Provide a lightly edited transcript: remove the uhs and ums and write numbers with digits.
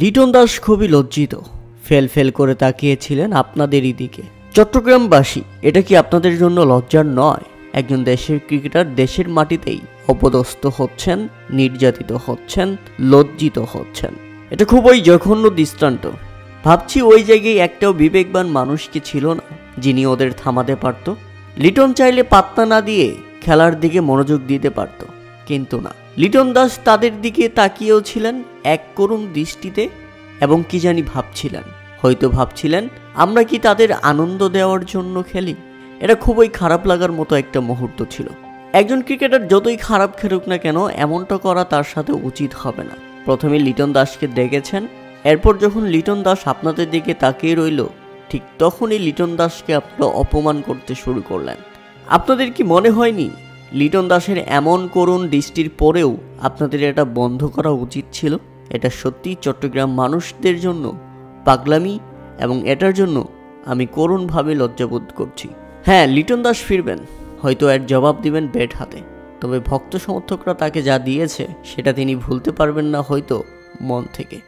লিটন দাস খুবই লজ্জিত, ফেল করে তাকিয়েছিলেন আপনাদেরই দিকে। চট্টগ্রামবাসী, এটা কি আপনাদের জন্য লজ্জার নয়? একজন দেশের ক্রিকেটার দেশের মাটিতেই অপদস্থ হচ্ছেন, নির্যাতিত হচ্ছেন, লজ্জিত হচ্ছেন। এটা খুবই জঘন্য দৃষ্টান্ত। ভাবছি ওই জায়গায় একটাও বিবেকবান মানুষ কি ছিল না যিনি ওদের থামাতে পারত? লিটন চাইলে পাত্তা না দিয়ে খেলার দিকে মনোযোগ দিতে পারত, কিন্তু না। লিটন দাস তাদের দিকে তাকিয়েও ছিলেন এক করুণ দৃষ্টিতে, এবং কি জানি ভাবছিলেন, হয়তো ভাবছিলেন আমরা কি তাদের আনন্দ দেওয়ার জন্য খেলি? এটা খুবই খারাপ লাগার মতো একটা মুহূর্ত ছিল। একজন ক্রিকেটার যতই খারাপ খেলুক না কেন, এমনটা করা তার সাথে উচিত হবে না। প্রথমে লিটন দাসকে দেখেছেন, এরপর যখন লিটন দাস আপনাদের দিকে তাকিয়ে রইল, ঠিক তখনই লিটন দাসকে আপনারা অপমান করতে শুরু করলেন। আপনাদের কি মনে হয়নি লিটন দাসের এমন করুণ দৃষ্টির পরেও আপনাদের এটা বন্ধ করা উচিত ছিল? এটা সত্যি চট্টগ্রাম মানুষদের জন্য পাগলামি, এবং এটার জন্য আমি করুণভাবে লজ্জাবোধ করছি। হ্যাঁ, লিটন দাস ফিরবেন, হয়তো এর জবাব দিবেন ব্যাট হাতে, তবে ভক্ত সমর্থকরা তাকে যা দিয়েছে সেটা তিনি ভুলতে পারবেন না হয়তো মন থেকে।